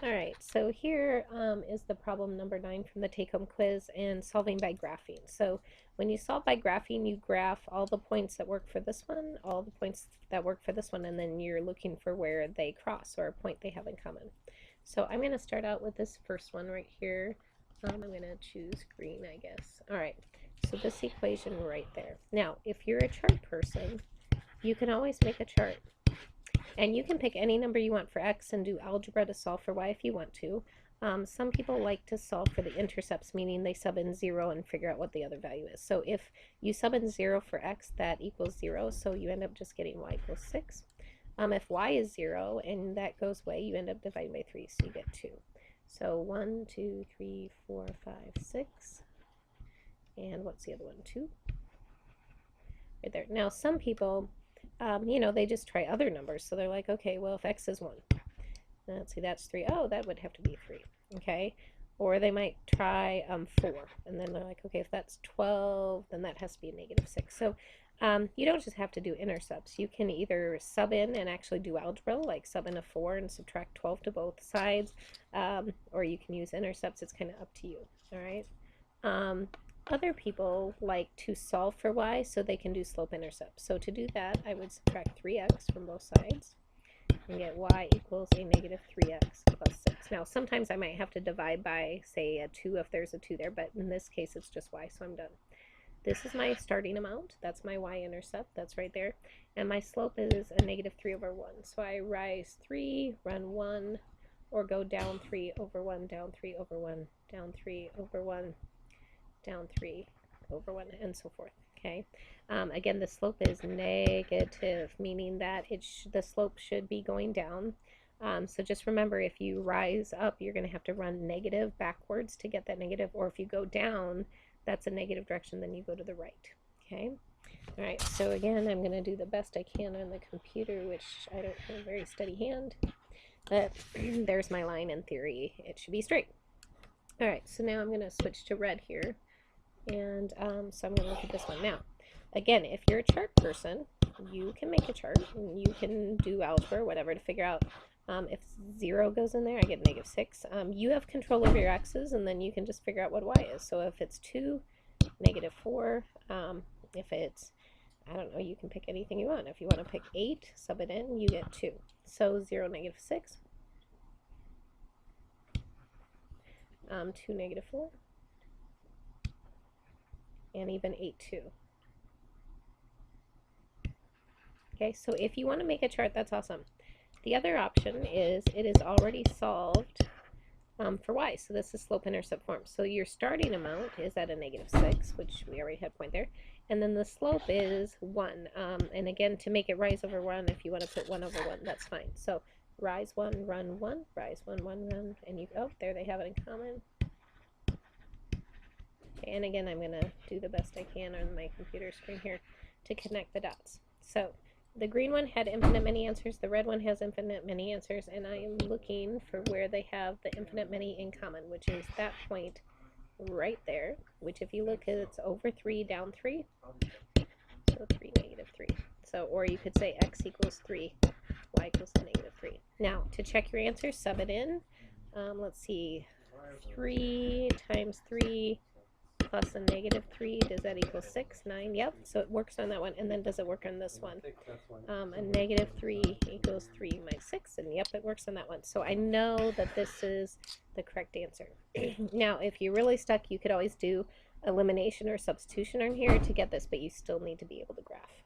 All right, so here is the problem number 9 from the take-home quiz and solving by graphing. So when you solve by graphing, you graph all the points that work for this one, all the points that work for this one, and then you're looking for where they cross or a point they have in common. So I'm going to start out with this first one right here. I'm going to choose green, I guess. All right, so this equation right there. Now, if you're a chart person, you can always make a chart. And you can pick any number you want for x and do algebra to solve for y if you want to. Some people like to solve for the intercepts, meaning they sub in 0 and figure out what the other value is. So if you sub in 0 for x, that equals 0, so you end up just getting y equals 6. If y is 0 and that goes away, you end up dividing by 3, so you get 2. So 1, 2, 3, 4, 5, 6. And what's the other one? 2. Right there. Now, some people they just try other numbers. So they're like, okay, well, if x is 1, let's see, that's 3. Oh, that would have to be 3. Okay. Or they might try 4. And then they're like, okay, if that's 12, then that has to be a negative 6. So you don't just have to do intercepts. You can either sub in and actually do algebra, like sub in a 4 and subtract 12 to both sides. Or you can use intercepts. It's kind of up to you. All right. Other people like to solve for y so they can do slope intercept. So to do that, I would subtract 3x from both sides and get y equals a negative 3x plus 6. Now, sometimes I might have to divide by, say, a 2 if there's a 2 there, but in this case, it's just y, so I'm done. This is my starting amount. That's my y-intercept. That's right there. And my slope is a negative 3 over 1. So I rise 3, run 1, or go down 3 over 1, down 3 over 1, down 3 over 1, down 3 over 1, and so forth. Okay. Again, the slope is negative, meaning that the slope should be going down. So just remember, if you rise up, you're going to have to run negative backwards to get that negative, or if you go down, that's a negative direction, then you go to the right. Okay. All right. So again, I'm going to do the best I can on the computer, which I don't have a very steady hand. But there's my line. In theory, it should be straight. All right. So now I'm going to switch to red here. And so I'm going to look at this one. Now, again, if you're a chart person, you can make a chart. And you can do algebra or whatever to figure out if 0 goes in there, I get negative 6. You have control over your x's, and then you can just figure out what y is. So if it's 2, negative 4. If it's, I don't know, you can pick anything you want. If you want to pick 8, sub it in, you get 2. So 0, negative 6. 2, negative 4. And even 8, 2. Okay, so if you want to make a chart, that's awesome. The other option is it is already solved for y. So this is slope-intercept form. So your starting amount is at a negative 6, which we already had point there. And then the slope is 1. And again, to make it rise over 1, if you want to put 1 over 1, that's fine. So rise 1, run 1, rise 1, 1, run, and you go. There they have it in common. And again, I'm going to do the best I can on my computer screen here to connect the dots. So the green one had infinite many answers, the red one has infinite many answers, and I am looking for where they have the infinite many in common, which is that point right there, which if you look, it's over 3, down 3. So 3, negative 3. So, or you could say x equals 3, y equals to negative 3. Now, to check your answer, sub it in. Let's see, 3 times 3 plus a negative 3, does that equal 6? 9, yep, so it works on that one. And then does it work on this one? A negative 3 equals 3 minus 6, and yep, it works on that one. So I know that this is the correct answer. Now, if you're really stuck, you could always do elimination or substitution on here to get this, but you still need to be able to graph.